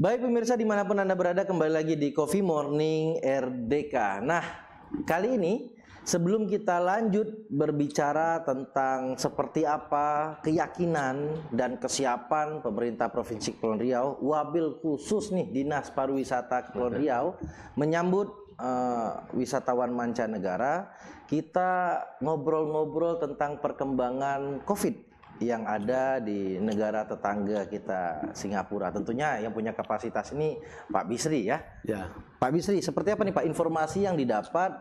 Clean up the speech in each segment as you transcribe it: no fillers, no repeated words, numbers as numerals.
Baik pemirsa dimanapun Anda berada, kembali lagi di Coffee Morning RDK. Nah, kali ini sebelum kita lanjut berbicara tentang seperti apa keyakinan dan kesiapan pemerintah Provinsi Kepulauan Riau, wabil khusus nih Dinas Pariwisata Kepulauan Riau menyambut wisatawan mancanegara, kita ngobrol-ngobrol tentang perkembangan COVID yang ada di negara tetangga kita Singapura. Tentunya yang punya kapasitas ini Pak Bisri ya. Ya. Pak Bisri, seperti apa nih Pak informasi yang didapat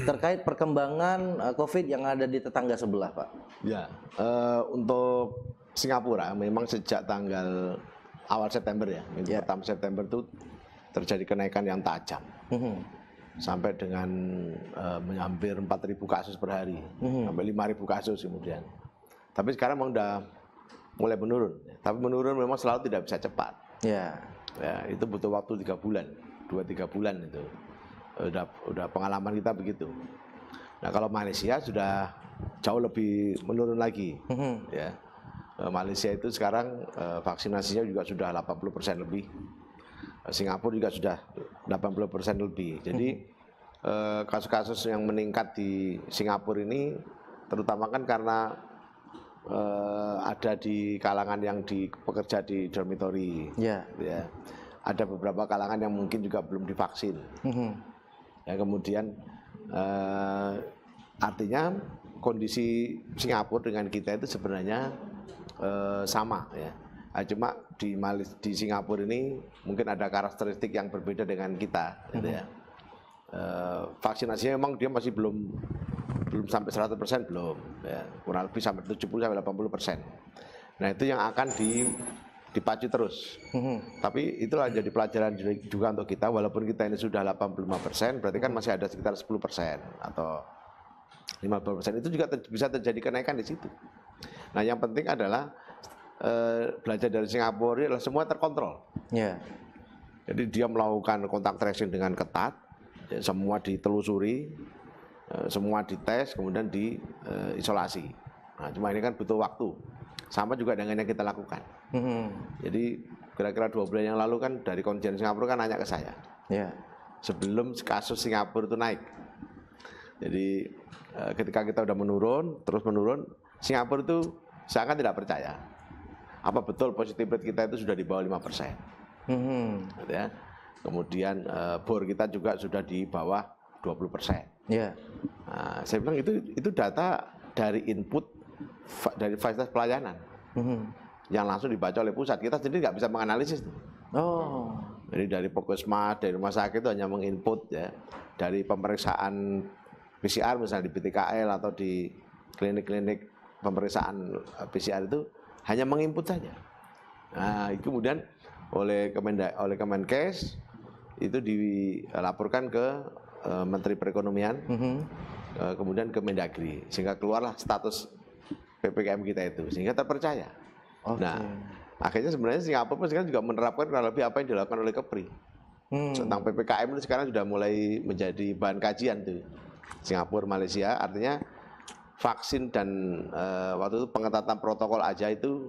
terkait perkembangan COVID yang ada di tetangga sebelah Pak? Ya, untuk Singapura memang sejak tanggal awal September ya, minggu pertama September itu terjadi kenaikan yang tajam. Sampai dengan hampir 4.000 kasus per hari, sampai 5.000 kasus kemudian. Tapi sekarang memang udah mulai menurun. Tapi menurun memang selalu tidak bisa cepat. Ya, itu butuh waktu 3 bulan, 2-3 bulan itu. Udah pengalaman kita begitu. Nah kalau Malaysia sudah jauh lebih menurun lagi. Ya, Malaysia itu sekarang vaksinasinya juga sudah 80% lebih. Singapura juga sudah 80% lebih. Jadi kasus-kasus yang meningkat di Singapura ini terutama kan karena ada di kalangan yang bekerja di dormitory, ya. Ada beberapa kalangan yang mungkin juga belum divaksin. Ya, kemudian artinya kondisi Singapura dengan kita itu sebenarnya sama ya. Cuma di Singapura ini mungkin ada karakteristik yang berbeda dengan kita, gitu ya. Vaksinasinya memang dia masih belum sampai 100% belum ya, kurang lebih sampai 70-80%. Nah itu yang akan dipacu terus. Tapi itulah jadi pelajaran juga untuk kita, walaupun kita ini sudah 85%, berarti kan masih ada sekitar 10% atau 50%. Itu juga bisa terjadi kenaikan di situ. Nah yang penting adalah belajar dari Singapura adalah semua terkontrol. Jadi dia melakukan kontak tracing dengan ketat, ya, semua ditelusuri, semua dites, kemudian diisolasi. Nah, cuma ini kan butuh waktu. Sama juga dengan yang kita lakukan. Jadi kira-kira 2 bulan yang lalu kan dari konjen Singapura kan nanya ke saya. Sebelum kasus Singapura itu naik. Jadi ketika kita udah menurun, terus menurun, Singapura itu seakan tidak percaya. Apa betul positif rate kita itu sudah di bawah 5%. Gitu ya. Kemudian bor kita juga sudah di bawah 20%. Nah, saya bilang itu data dari input dari fasilitas pelayanan yang langsung dibaca oleh pusat. Kita sendiri nggak bisa menganalisis. Jadi dari Puskesmas, dari rumah sakit itu hanya menginput ya, dari pemeriksaan PCR misalnya di BTKL atau di klinik-klinik pemeriksaan PCR itu hanya menginput saja. Nah, itu kemudian oleh Kemenkes itu dilaporkan ke Menteri Perekonomian, kemudian ke Mendagri, sehingga keluarlah status PPKM kita itu, sehingga terpercaya. Nah, akhirnya sebenarnya Singapura sekarang juga menerapkan kurang lebih apa yang dilakukan oleh Kepri. Tentang PPKM itu sekarang sudah mulai menjadi bahan kajian tuh. Singapura, Malaysia, artinya vaksin dan waktu itu pengetatan protokol aja itu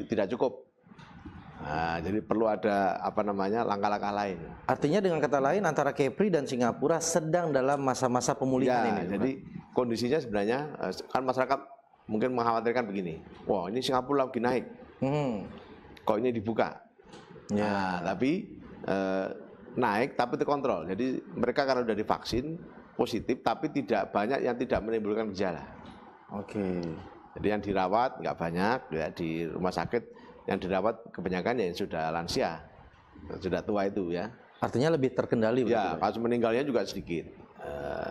tidak cukup. Nah, jadi perlu ada langkah-langkah lain. Artinya dengan kata lain antara Kepri dan Singapura sedang dalam masa-masa pemulihan ini. Jadi kondisinya sebenarnya kan masyarakat mungkin mengkhawatirkan begini. Wah, ini Singapura lagi naik. Kok ini dibuka? Nah, tapi naik tapi terkontrol. Jadi mereka karena sudah divaksin positif tapi tidak banyak yang tidak menimbulkan gejala. Jadi yang dirawat nggak banyak ya di rumah sakit. Yang dirawat kebanyakan ya sudah lansia, sudah tua itu ya. Artinya lebih terkendali. Ya, kasus meninggalnya juga sedikit.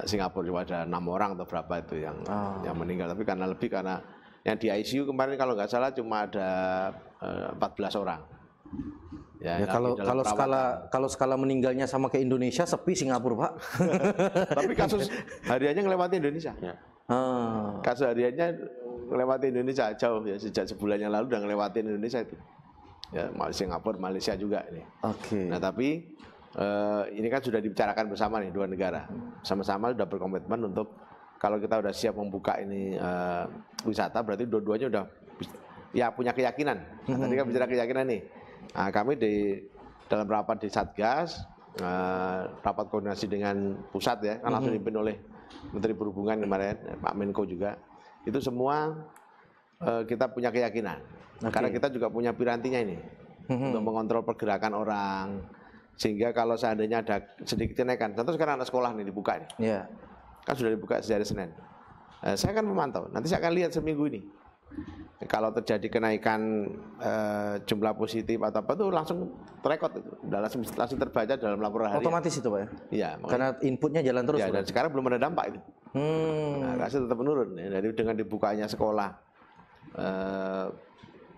Singapura cuma ada 6 orang atau berapa itu yang meninggal. Tapi karena yang di ICU kemarin kalau nggak salah cuma ada 14 orang. Ya, kalau skala meninggalnya sama ke Indonesia sepi Singapura Pak. Tapi kasus hariannya ngelewati Indonesia. Kasus hariannya melewati Indonesia jauh ya, sejak sebulan yang lalu udah ngelewatin Indonesia itu ya, Singapura, Malaysia juga ini. Nah tapi ini kan sudah dibicarakan bersama nih dua negara, sama-sama sudah berkomitmen untuk kalau kita udah siap membuka ini wisata, berarti dua-duanya udah ya punya keyakinan. Tadi kan bicara keyakinan nih, Nah, kami dalam rapat di Satgas, rapat koordinasi dengan pusat ya, kan langsung dipimpin oleh Menteri Perhubungan kemarin, Pak Menko juga. Itu semua kita punya keyakinan, karena kita juga punya pirantinya ini untuk mengontrol pergerakan orang, sehingga kalau seandainya ada sedikit kenaikan, contoh sekarang anak sekolah nih dibuka nih, kan sudah dibuka sejak hari Senin. Saya akan memantau, nanti saya akan lihat seminggu ini. Kalau terjadi kenaikan jumlah positif atau apa itu langsung terekod itu, langsung terbaca dalam laporan harian. Otomatis itu Pak ya? Iya. Karena inputnya jalan terus. Ya, dan sekarang belum ada dampak itu. Nah, kasus tetap menurun. Ya, dari dengan dibukanya sekolah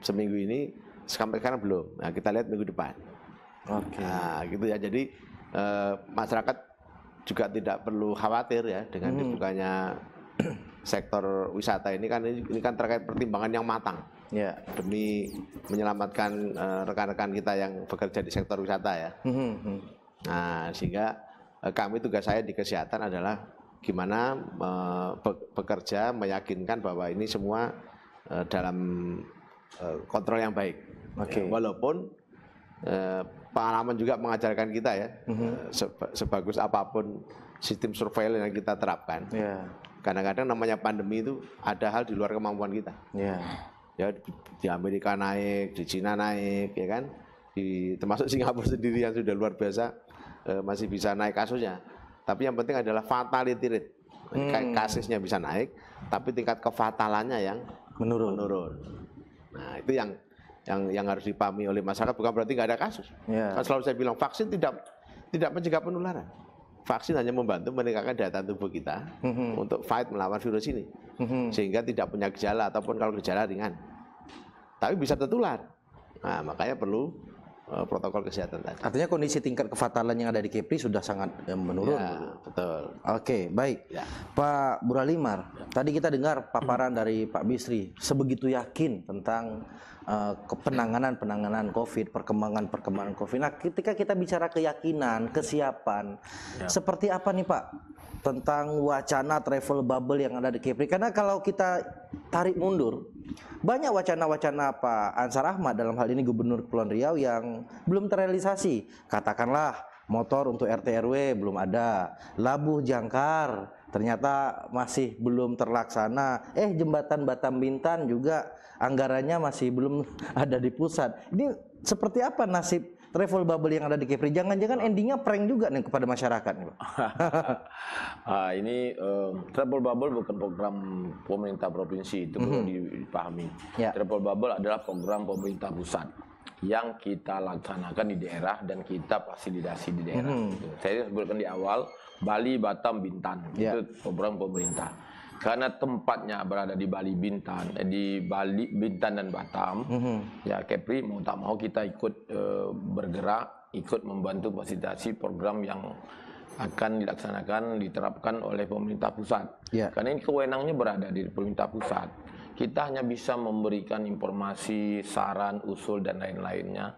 seminggu ini sampai sekarang belum. Nah, kita lihat minggu depan. Oke. Nah, gitu ya. Jadi masyarakat juga tidak perlu khawatir ya dengan dibukanya sektor wisata ini kan terkait pertimbangan yang matang demi menyelamatkan rekan-rekan kita yang bekerja di sektor wisata ya. Nah, sehingga tugas saya di kesehatan adalah gimana bekerja meyakinkan bahwa ini semua dalam kontrol yang baik. Ya, walaupun pengalaman juga mengajarkan kita ya, sebagus apapun sistem surveillance yang kita terapkan. Kadang-kadang namanya pandemi itu ada hal di luar kemampuan kita. Ya di Amerika naik, di Cina naik, ya kan? Termasuk Singapura sendiri yang sudah luar biasa masih bisa naik kasusnya. Tapi yang penting adalah fatality rate. Kasusnya bisa naik, tapi tingkat kefatalannya yang menurun. Nah, itu yang harus dipahami oleh masyarakat, bukan berarti nggak ada kasus. Kan selalu saya bilang vaksin tidak mencegah penularan. Vaksin hanya membantu meningkatkan daya tahan tubuh kita untuk fight melawan virus ini, sehingga tidak punya gejala ataupun kalau gejala ringan, tapi bisa tertular. Nah, makanya perlu protokol kesehatan tadi. Artinya kondisi tingkat kefatalan yang ada di Kepri sudah sangat menurun. Ya, betul. Oke, baik. Ya. Pak Buralimar, tadi kita dengar paparan dari Pak Bisri, sebegitu yakin tentang penanganan COVID, perkembangan COVID. Nah, ketika kita bicara keyakinan, kesiapan, seperti apa nih Pak tentang wacana travel bubble yang ada di Kepri? Karena kalau kita tarik mundur, banyak wacana-wacana Pak Ansar Ahmad, dalam hal ini Gubernur Kepulauan Riau, yang belum terrealisasi. Katakanlah motor untuk RT RW belum ada, labuh jangkar ternyata masih belum terlaksana, jembatan Batam Bintan juga anggarannya masih belum ada di pusat. Ini seperti apa nasib travel bubble yang ada di Kepri? Jangan-jangan endingnya prank juga nih kepada masyarakat nih Pak. Ini travel bubble bukan program pemerintah provinsi, itu perlu dipahami. Travel bubble adalah program pemerintah pusat yang kita laksanakan di daerah dan kita fasilitasi di daerah. Saya sebutkan di awal, Bali, Batam, Bintan, itu program pemerintah. Karena tempatnya berada di Bali, Bintan, Bintan dan Batam, ya Kepri mau tak mau kita ikut bergerak, ikut membantu fasilitasi program yang akan dilaksanakan, diterapkan oleh pemerintah pusat. Karena ini kewenangannya berada di pemerintah pusat. Kita hanya bisa memberikan informasi, saran, usul dan lain-lainnya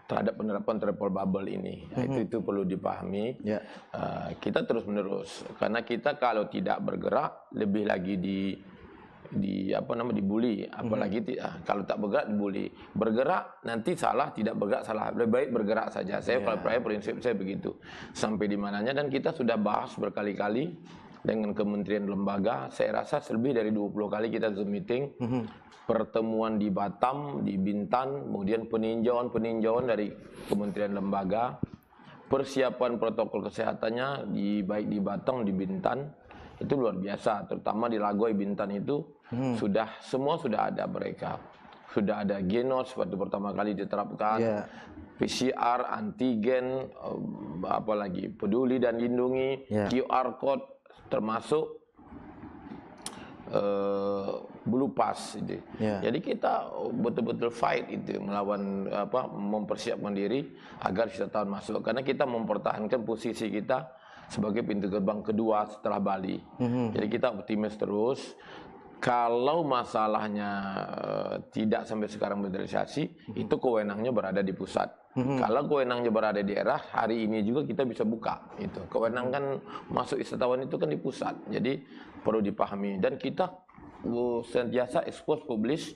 terhadap penerapan travel bubble ini. Itu perlu dipahami. Kita terus menerus, karena kita kalau tidak bergerak lebih lagi dibully, apalagi kalau tak bergerak dibully. Bergerak nanti salah, tidak bergerak salah. Lebih baik bergerak saja. Saya kalau prinsip saya begitu. Sampai di mananya, dan kita sudah bahas berkali-kali dengan kementerian lembaga. Saya rasa lebih dari 20 kali kita Zoom meeting, pertemuan di Batam, di Bintan, kemudian peninjauan dari kementerian lembaga, persiapan protokol kesehatannya baik di Batam, di Bintan, itu luar biasa. Terutama di Lagoy, Bintan itu semua sudah ada mereka. Sudah ada genos waktu pertama kali diterapkan, PCR, antigen, apalagi peduli dan lindungi, QR code, termasuk Blue Pass itu. Jadi kita betul-betul fight itu, melawan mempersiapkan diri agar wisatawan masuk, karena kita mempertahankan posisi kita sebagai pintu gerbang kedua setelah Bali. Jadi kita optimis terus. Kalau masalahnya tidak sampai sekarang terrealisasi, itu kewenangannya berada di pusat. Kalau kewenangannya berada di daerah, hari ini juga kita bisa buka. Itu kewenangan masuk wisatawan itu kan di pusat. Jadi perlu dipahami, dan kita sentiasa expose publish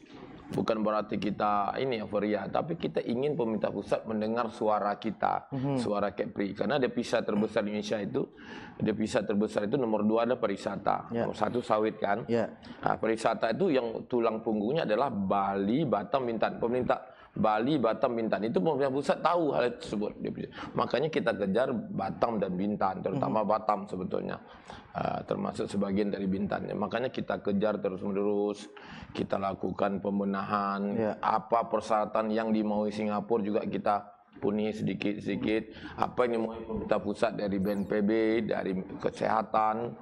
bukan berarti kita ini euforia, tapi kita ingin pemerintah pusat mendengar suara kita, suara Kepri. Karena devisa terbesar di Indonesia itu, devisa terbesar itu nomor 2 ada pariwisata, nomor 1 sawit kan. Nah, pariwisata itu yang tulang punggungnya adalah Bali, Batam, Bintan. Pemerintah Bali, Batam, Bintan itu pemerintah pusat tahu hal tersebut. Makanya kita kejar Batam dan Bintan, terutama Batam sebetulnya, termasuk sebagian dari Bintan. Makanya kita kejar terus-menerus, kita lakukan pembenahan. Apa persyaratan yang dimaui Singapura juga kita penuhi sedikit-sedikit. Apa yang dimaui pemerintah pusat dari BNPB, dari kesehatan,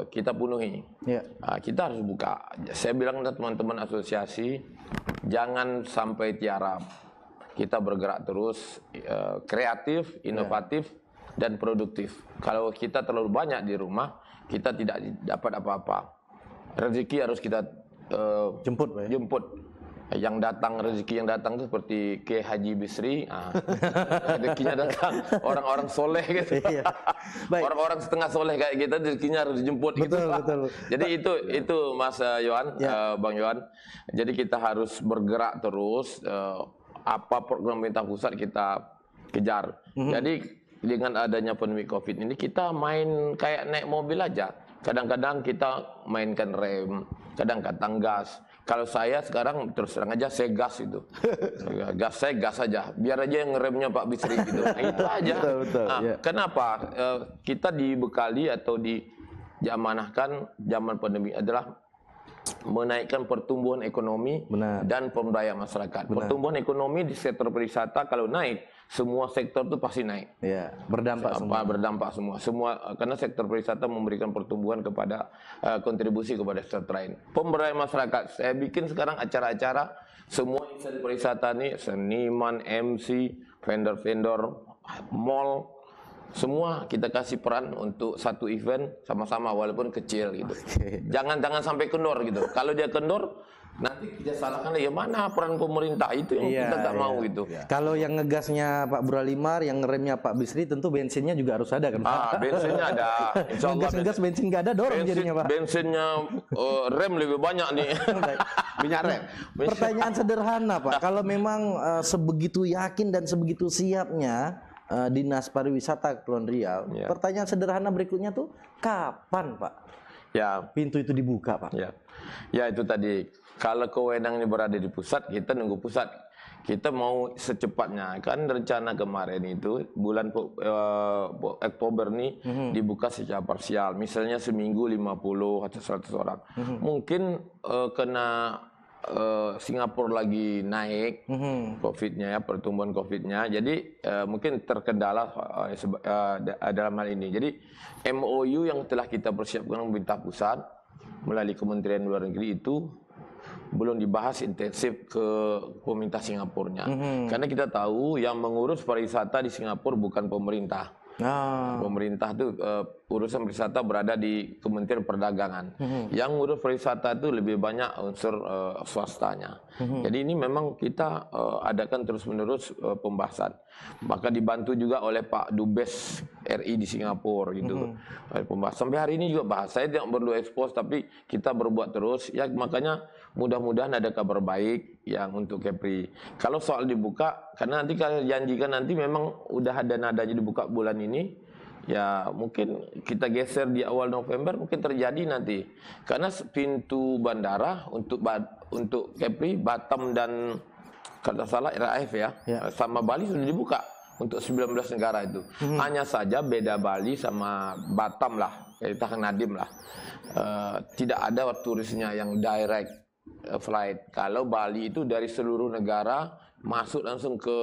kita penuhi. Kita harus buka. Saya bilang ke teman-teman asosiasi, jangan sampai tiarap. Kita bergerak terus, kreatif, inovatif, dan produktif. Kalau kita terlalu banyak di rumah, kita tidak dapat apa-apa. Rezeki harus kita jemput. Yang datang, rezeki yang datang itu seperti Kiai Haji Bisri, rezekinya datang. Orang-orang soleh gitu. Orang-orang setengah soleh kayak kita, rezekinya harus dijemput gitu. Betul. Jadi itu Mas Yohan, Bang Yohan. Jadi kita harus bergerak terus. Apa program pemerintah pusat kita kejar. Jadi dengan adanya pandemi COVID ini kita main kayak naik mobil aja. Kadang-kadang kita mainkan rem, kadang-kadang gas. Kalau saya sekarang terus terang aja saya gas itu. Saya gas aja. Biar aja yang ngeremnya Pak Bisri gitu. Nah, itu aja. Betul, kenapa? Kita dibekali atau diamanahkan zaman pandemi adalah menaikkan pertumbuhan ekonomi dan pemberdayaan masyarakat. Pertumbuhan ekonomi di sektor pariwisata kalau naik, semua sektor itu pasti naik. Berdampak semua karena sektor pariwisata memberikan pertumbuhan kepada kontribusi kepada sektor lain. Pemberdayaan masyarakat, saya bikin sekarang acara-acara semua instansi pariwisata nih, seniman, MC, vendor-vendor, mall, semua kita kasih peran untuk satu event sama-sama walaupun kecil gitu. Jangan sampai kendor gitu. Kalau dia kendor nanti kita salahkan ya mana peran pemerintah, itu yang kita tak mau gitu. Kalau yang ngegasnya Pak Buralimar, yang ngeremnya Pak Bisri, tentu bensinnya juga harus ada kan Pak? Bensinnya ada. Ngegas bensin nggak ada, dorong jadinya Pak. Bensinnya rem lebih banyak nih. Minyak rem. Pertanyaan sederhana Pak, kalau memang sebegitu yakin dan sebegitu siapnya Dinas Pariwisata Kepulauan Riau, pertanyaan sederhana berikutnya tuh kapan Pak pintu itu dibuka Pak? Ya itu tadi, kalau kewenangannya berada di pusat, kita nunggu pusat. Kita mau secepatnya, kan rencana kemarin itu bulan Oktober nih dibuka secara parsial, misalnya seminggu 50 atau 100 orang. Mungkin kena Singapura lagi naik COVID-nya ya, pertumbuhan COVID-nya. Jadi mungkin terkendala dalam hal ini. Jadi MOU yang telah kita persiapkan pemerintah pusat melalui Kementerian Luar Negeri itu belum dibahas intensif ke pemerintah Singapurnya. Karena kita tahu yang mengurus pariwisata di Singapura bukan pemerintah. Pemerintah itu urusan pariwisata berada di Kementerian Perdagangan. Yang ngurus pariwisata itu lebih banyak unsur swastanya. Jadi ini memang kita adakan terus-menerus pembahasan. Maka dibantu juga oleh Pak Dubes RI di Singapura gitu. Pembahasan sampai hari ini juga bahas. Saya tidak perlu expose, tapi kita berbuat terus. Ya makanya mudah-mudahan ada kabar baik yang untuk Kepri. Kalau soal dibuka, karena nanti kalau janjikan nanti memang udah ada nadanya dibuka bulan ini, ya mungkin kita geser di awal November mungkin terjadi nanti. Karena pintu bandara untuk Kepri, Batam dan kalau salah RAF sama Bali sudah dibuka untuk 19 negara itu. Hanya saja beda Bali sama Batam lah, kita Nadiem lah. Tidak ada turisnya yang direct flight. Kalau Bali itu dari seluruh negara masuk langsung ke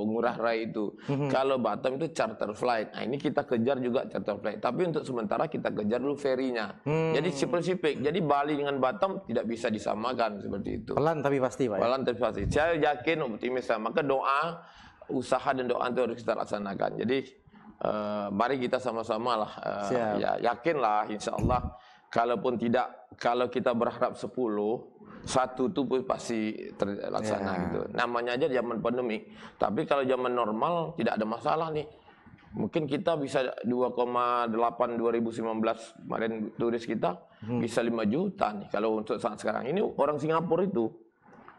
Ngurah Rai itu. Kalau Batam itu charter flight. Nah ini kita kejar juga charter flight. Tapi untuk sementara kita kejar dulu ferinya. Jadi spesifik. Jadi Bali dengan Batam tidak bisa disamakan seperti itu. Pelan tapi pasti Pak. Pelan tapi pasti. Saya yakin optimis. Maka doa, usaha dan doa itu harus kita laksanakan. Jadi mari kita sama-sama lah. Ya yakinlah insya Allah. Kalaupun tidak, kalau kita berharap 10, satu itu pasti terlaksana gitu. Namanya aja zaman pandemi. Tapi kalau zaman normal tidak ada masalah nih. Mungkin kita bisa 2,8 2019 kemarin turis kita bisa 5 juta nih. Kalau untuk saat sekarang ini orang Singapura itu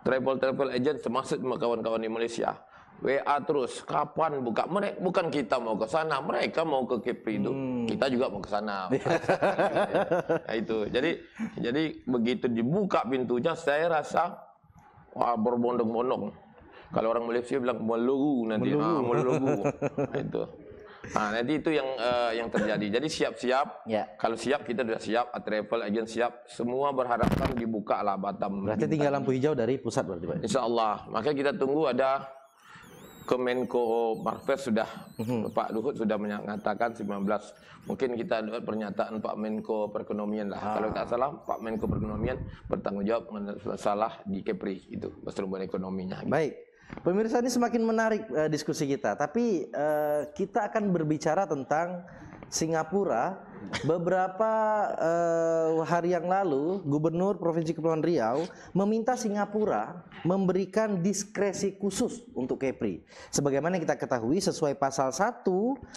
travel agent termasuk kawan-kawan di Malaysia. WA terus, kapan buka? Bukan kita mau ke sana, mereka mau ke Kepri itu. Kita juga mau ke sana. Nah, itu. Jadi begitu dibuka pintunya, saya rasa wah berbondong-bondong. Kalau orang Malaysia bilang melugu nanti, melugu. Nah, itu. Nah, nanti itu yang terjadi. Jadi siap-siap. Ya. Kalau siap kita sudah siap, travel agent siap. Semua berharapkan dibuka lah Batam. Berarti tinggal lampu hijau dari pusat berarti Pak? Insya Allah. Makanya kita tunggu ada Kemenko Marves sudah Pak Luhut sudah mengatakan 19. Mungkin kita dapat pernyataan Pak Menko Perekonomian lah. Kalau tak salah Pak Menko Perekonomian bertanggung jawab masalah di Kepri itu pertumbuhan ekonominya. Gitu. Baik. Pemirsa, ini semakin menarik diskusi kita. Tapi kita akan berbicara tentang Singapura. Beberapa hari yang lalu, Gubernur Provinsi Kepulauan Riau meminta Singapura memberikan diskresi khusus untuk Kepri. Sebagaimana kita ketahui, sesuai pasal 1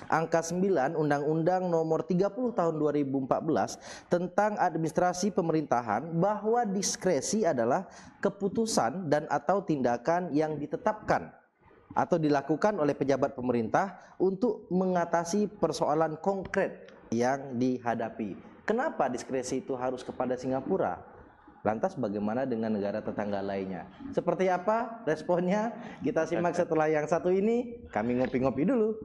angka 9 Undang-Undang Nomor 30 Tahun 2014 tentang administrasi pemerintahan, bahwa diskresi adalah keputusan dan atau tindakan yang ditetapkan atau dilakukan oleh pejabat pemerintah untuk mengatasi persoalan konkret yang dihadapi. Kenapa diskresi itu harus kepada Singapura? Lantas bagaimana dengan negara tetangga lainnya? Seperti apa responnya? Kita simak setelah yang satu ini. Kami ngopi-ngopi dulu.